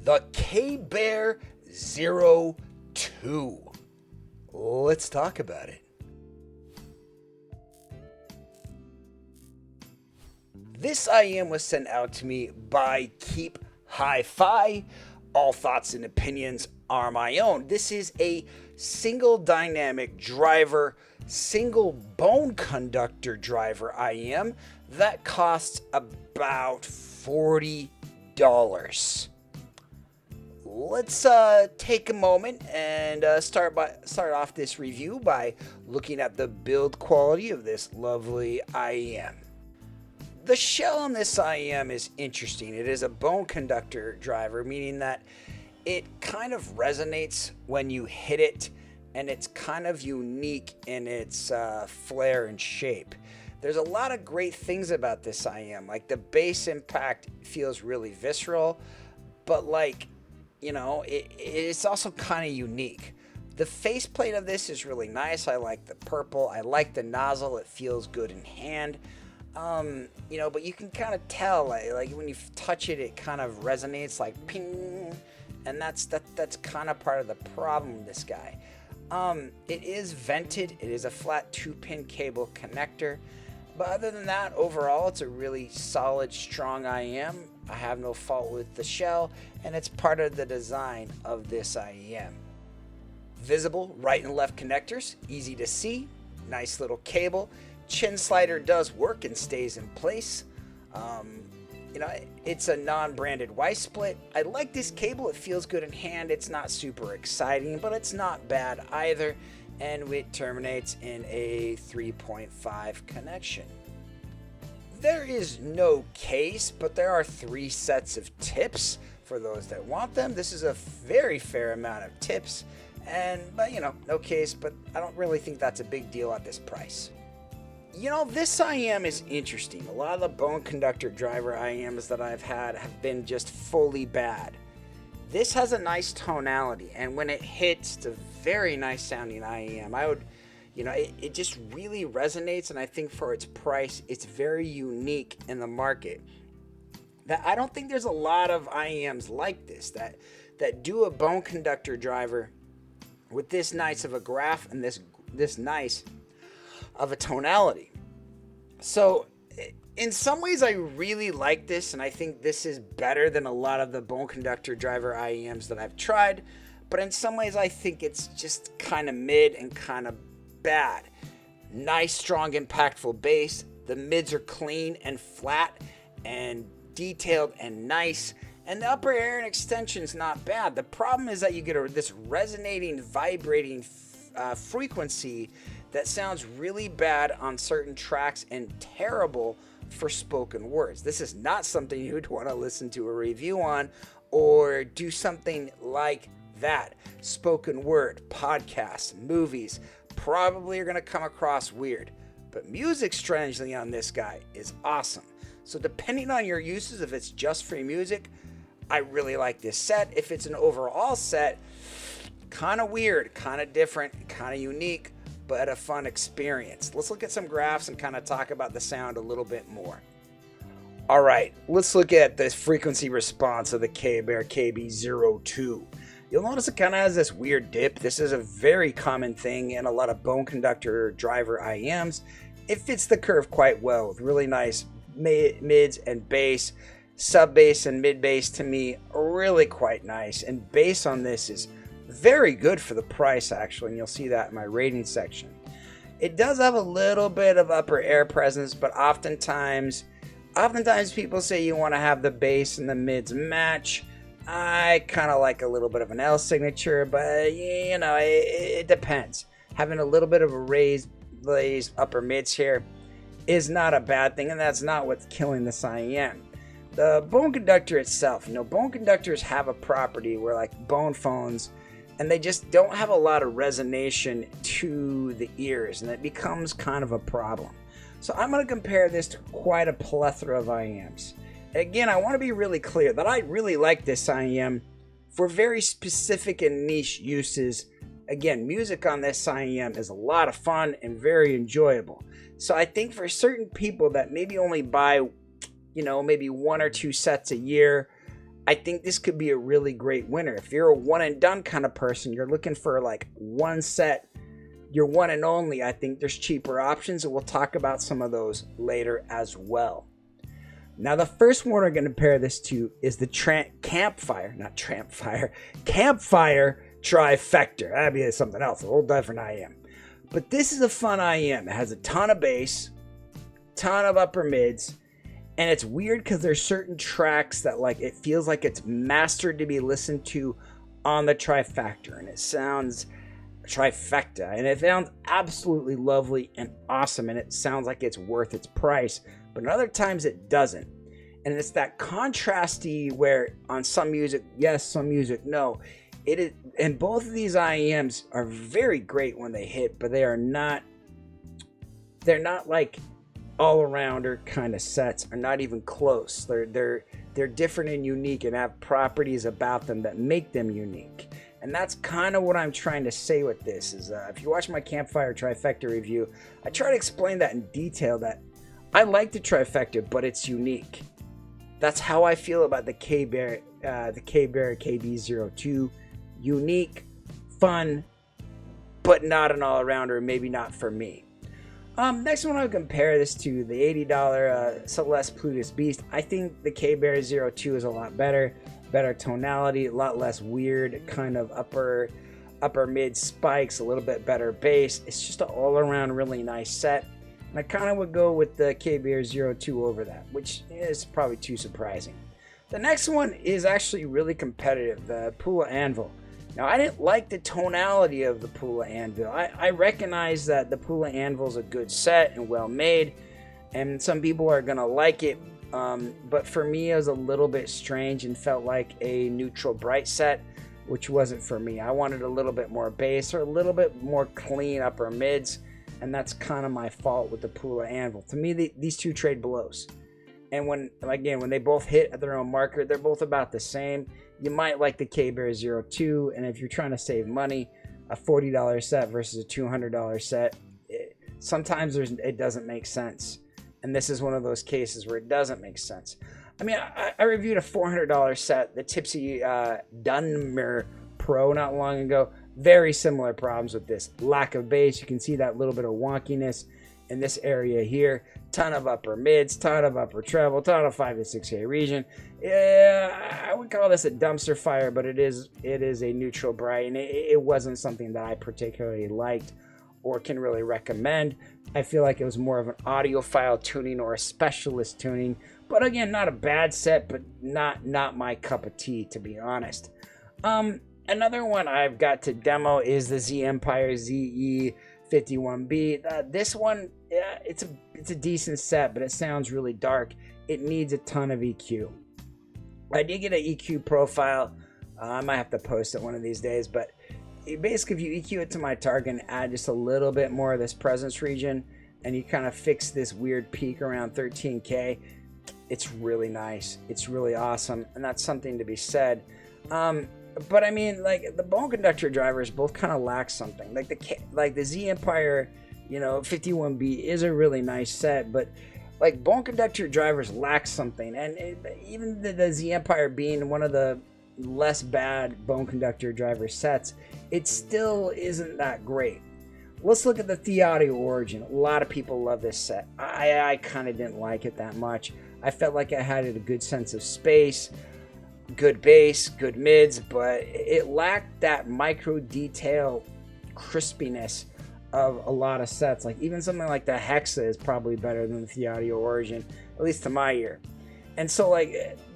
the Kbear02. Let's talk about it. This IM was sent out to me by Keep Hi-Fi. All thoughts and opinions are my own. This is a single dynamic driver, single bone conductor driver IM that costs about $40. Let's take a moment and start off this review by looking at the build quality of this lovely IM. The shell on this IM is interesting. It is a bone conductor driver, meaning that it kind of resonates when you hit it, and it's kind of unique in its flare and shape. There's a lot of great things about this IM, like the bass impact feels really visceral, but it's also kind of unique. The faceplate of this is really nice. I like the purple. I like the nozzle. It feels good in hand. But you can kind of tell, like when you touch it, it kind of resonates like ping, and that's kind of part of the problem with this guy. It is vented. It is a flat 2-pin cable connector, but other than that, overall, it's a really solid, strong IM. I have no fault with the shell, and it's part of the design of this IM. Visible right and left connectors, easy to see, nice little cable. Chin slider does work and stays in place. It's a non-branded Y split. I like this cable. It feels good in hand. It's not super exciting, but it's not bad either. And it terminates in a 3.5 connection. There is no case, but there are 3 sets of tips for those that want them. This is a very fair amount of tips, but no case, but I don't really think that's a big deal at this price. This IM is interesting. A lot of the bone conductor driver IMs that I've had have been just fully bad. This has a nice tonality, and when it hits, it's a very nice sounding IM. It just really resonates, and I think for its price, it's very unique in the market. That I don't think there's a lot of IMs like this that do a bone conductor driver with this nice of a graph and this nice of a tonality. So in some ways I really like this, and I think this is better than a lot of the bone conductor driver IEMs that I've tried, but in some ways I think it's just kind of mid and kind of bad. Nice, strong, impactful bass. The mids are clean and flat and detailed and nice, and the upper air and extension's not bad. The problem is that you get this resonating, vibrating frequency that sounds really bad on certain tracks and terrible for spoken words. This is not something you'd want to listen to a review on or do something like that. Spoken word, podcasts, movies probably are going to come across weird, but music, strangely, on this guy is awesome. So depending on your uses, if it's just free music, I really like this set. If it's an overall set, kind of weird, kind of different, kind of unique, but a fun experience. Let's look at some graphs and kind of talk about the sound a little bit more. All right, let's look at the frequency response of the Kbear KB02. You'll notice it kind of has this weird dip. This is a very common thing in a lot of bone conductor driver IEMs. It fits the curve quite well with really nice mids and bass. Sub bass and mid bass to me are really quite nice, and bass on this is very good for the price, actually, and you'll see that in my rating section. It does have a little bit of upper air presence, but oftentimes people say you want to have the bass and the mids match. I kind of like a little bit of an L signature, but it depends. Having a little bit of a raised upper mids here is not a bad thing, and that's not what's killing this IEM. The bone conductor itself, bone conductors have a property where, like bone phones, and they just don't have a lot of resonation to the ears, and it becomes kind of a problem. So I'm going to compare this to quite a plethora of IEMs. Again, I want to be really clear that I really like this IEM for very specific and niche uses. Again, music on this IEM is a lot of fun and very enjoyable. So I think for certain people that maybe only buy, maybe 1 or 2 sets a year, I think this could be a really great winner. If you're a one and done kind of person, you're looking for like one set, you're one and only, I think there's cheaper options, and we'll talk about some of those later as well. Now, the first one we're going to compare this to is the Campfire Trifecta. That'd be something else, a whole different IM. But this is a fun IM. It has a ton of bass, ton of upper mids, and it's weird because there's certain tracks that like it feels like it's mastered to be listened to on the Trifecta, and it sounds absolutely lovely and awesome, and it sounds like it's worth its price. But other times it doesn't. And it's that contrasty where on some music, yes, some music, no. It is, and both of these IEMs are very great when they hit, but they're not like all-arounder kind of sets, are not even close. They're different and unique and have properties about them that make them unique. And that's kind of what I'm trying to say with this is if you watch my Campfire Trifecta review, I try to explain that in detail, that I like the Trifecta, but it's unique. That's how I feel about the Kbear KB02. Unique, fun, but not an all-arounder, maybe not for me. Next one I'll compare this to, the $80 Celeste Plutus Beast. I think the Kbear 02 is a lot better tonality, a lot less weird kind of upper mid spikes, a little bit better bass. It's just an all-around really nice set. And I kind of would go with the Kbear 02 over that, which is probably too surprising. The next one is actually really competitive, the Pula Anvil. Now, I didn't like the tonality of the Pula Anvil. I recognize that the Pula Anvil is a good set and well made, and some people are going to like it. But for me, it was a little bit strange and felt like a neutral bright set, which wasn't for me. I wanted a little bit more bass or a little bit more clean upper mids. And that's kind of my fault with the Pula Anvil. To me, these two trade blows. And when they both hit at their own marker, they're both about the same. You might like the Kbear 02, and if you're trying to save money, a $40 set versus a $200 set, sometimes it doesn't make sense. And this is one of those cases where it doesn't make sense. I mean, I reviewed a $400 set, the Tipsy Dunmer Pro, not long ago. Very similar problems with this. Lack of bass. You can see that little bit of wonkiness in this area here. Ton of upper mids, ton of upper treble, ton of 5 to 6K region. Yeah, I would call this a dumpster fire, but it is a neutral bright, and it wasn't something that I particularly liked or can really recommend. I feel like it was more of an audiophile tuning or a specialist tuning. But again, not a bad set, but not my cup of tea, to be honest. Another one I've got to demo is the Z Empire ZE51B. This one, yeah, it's a decent set, but it sounds really dark. It needs a ton of EQ. I did get an EQ profile. I might have to post it one of these days, but basically if you EQ it to my target and add just a little bit more of this presence region, and you kind of fix this weird peak around 13K, it's really nice. It's really awesome, and that's something to be said. But I mean, like, the bone conductor drivers both kind of lack something. Like the Z Empire, 51B is a really nice set, but like bone conductor drivers lack something. And even the Z Empire being one of the less bad bone conductor driver sets, it still isn't that great. Let's look at the Theaudio Origin. A lot of people love this set. I kind of didn't like it that much. I felt like I had a good sense of space, good bass, good mids, but it lacked that micro detail crispiness of a lot of sets. Like even something like the Hexa is probably better than the Theaudio Origin, at least to my ear. And so like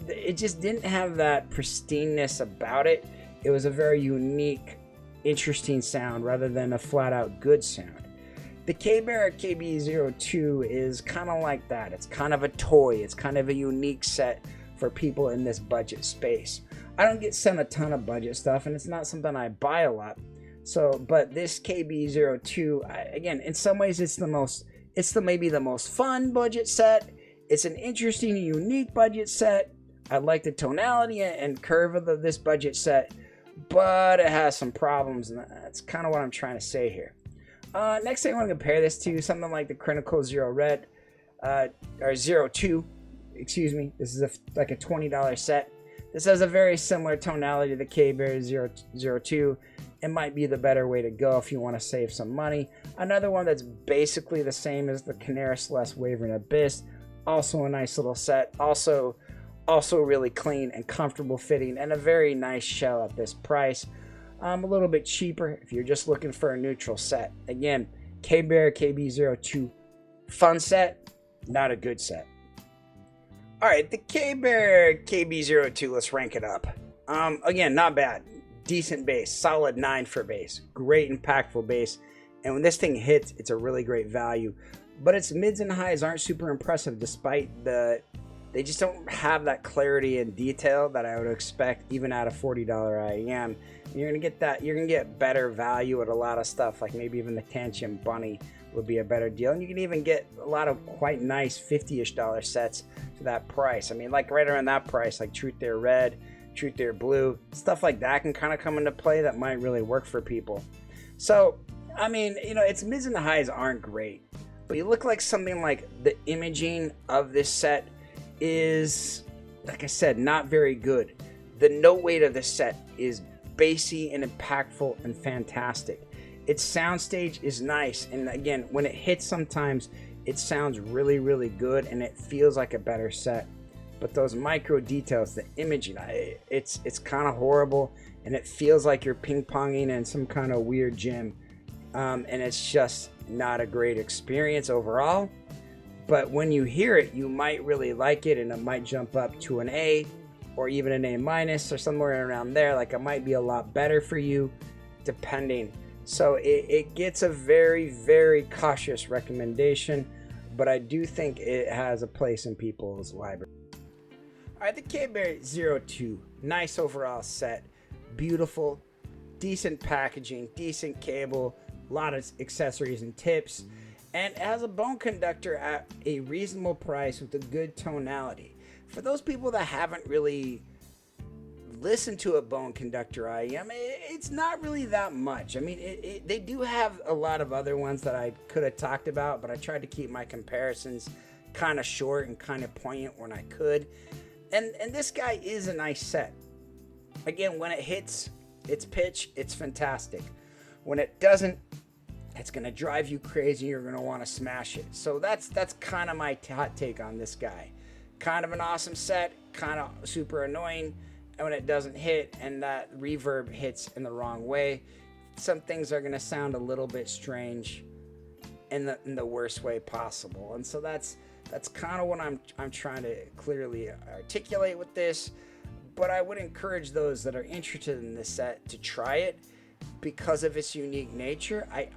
it just didn't have that pristineness about it. It was a very unique, interesting sound rather than a flat out good sound. The Kbear KB02 is kind of like that. It's kind of a toy. It's kind of a unique set for people in this budget space. I don't get sent a ton of budget stuff, and it's not something I buy a lot. So, but this KB02, again, in some ways, it's maybe the most fun budget set. It's an interesting and unique budget set. I like the tonality and curve of this budget set, but it has some problems, and that's kind of what I'm trying to say here. Next thing I want to compare this to something like the Critical Zero Red, or 02. Excuse me, this is like a $20 set. This has a very similar tonality to the Kbear 002. It might be the better way to go if you want to save some money. Another one that's basically the same as the Canary Celeste Wavering Abyss. Also a nice little set. Also really clean and comfortable fitting, and a very nice shell at this price. A little bit cheaper if you're just looking for a neutral set. Again, Kbear KB02 fun set, not a good set. All right, the Kbear KB02, let's rank it up. Again, not bad. Decent base, solid 9 for base, great impactful base, and when this thing hits, it's a really great value. But its mids and highs aren't super impressive, despite they just don't have that clarity and detail that I would expect even at a $40 IEM. You're gonna get better value at a lot of stuff, like maybe even the Tantium Bunny would be a better deal, and you can even get a lot of quite nice $50-ish sets for that price. I mean, like right around that price, like Truth Dare Red, Truth Dare Blue, stuff like that can kind of come into play that might really work for people. So, I mean, you know, its mids and highs aren't great, but you look like something like the imaging of this set is, like I said, not very good. The note weight of this set is bassy and impactful and fantastic. Its soundstage is nice, and again, when it hits, sometimes it sounds really, really good, and it feels like a better set. But those micro details, the imaging, it's kind of horrible, and it feels like you're ping-ponging in some kind of weird gym, and it's just not a great experience overall. But when you hear it, you might really like it, and it might jump up to an A or even an A- or somewhere around there. Like, it might be a lot better for you, depending. So it gets a very, very cautious recommendation, but I do think it has a place in people's library. All right, the Kbear 02, nice overall set, beautiful, decent packaging, decent cable, a lot of accessories and tips, and it has a bone conductor at a reasonable price with a good tonality. For those people that haven't really listened to a bone conductor IEM, it's not really that much. I mean, they do have a lot of other ones that I could have talked about, but I tried to keep my comparisons kind of short and kind of poignant when I could. And this guy is a nice set. Again, when it hits its pitch, it's fantastic. When it doesn't, it's going to drive you crazy. You're going to want to smash it. So that's kind of my hot take on this guy. Kind of an awesome set, kind of super annoying. And when it doesn't hit and that reverb hits in the wrong way, some things are going to sound a little bit strange in the worst way possible. And so that's kind of what I'm trying to clearly articulate with this. But I would encourage those that are interested in this set to try it because of its unique nature. I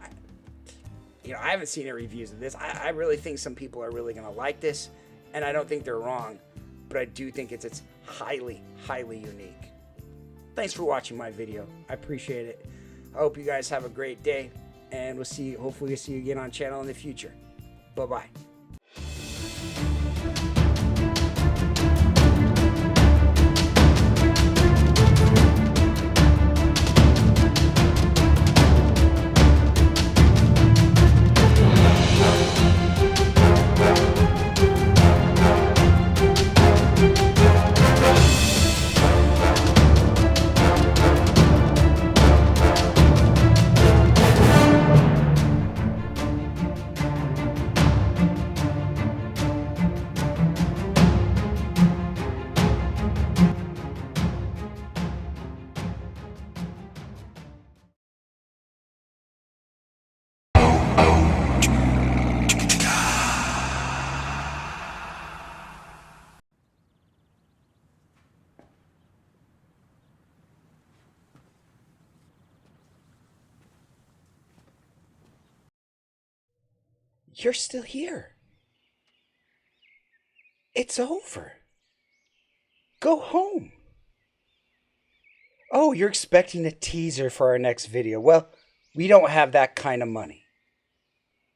haven't seen any reviews of this. I really think some people are really going to like this, and I don't think they're wrong. But I do think it's highly, highly unique. Thanks for watching my video. I appreciate it. I hope you guys have a great day, and hopefully we'll see you again on channel in the future. Bye-bye. You're still here. It's over. Go home. Oh, you're expecting a teaser for our next video. Well, we don't have that kind of money.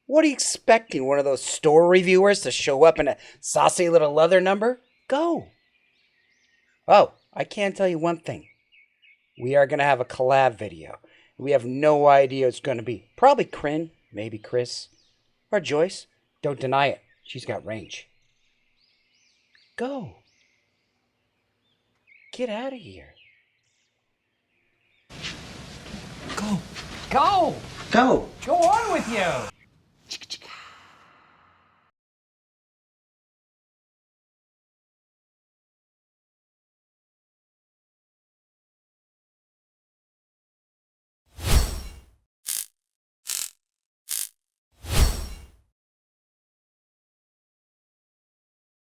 What are you expecting? One of those store reviewers to show up in a saucy little leather number? Go. Oh, I can tell you one thing. We are going to have a collab video. We have no idea what it's going to be. Probably Kryn, maybe Chris. Or Joyce. Don't deny it. She's got range. Go. Get out of here. Go! Go! Go! Go on with you!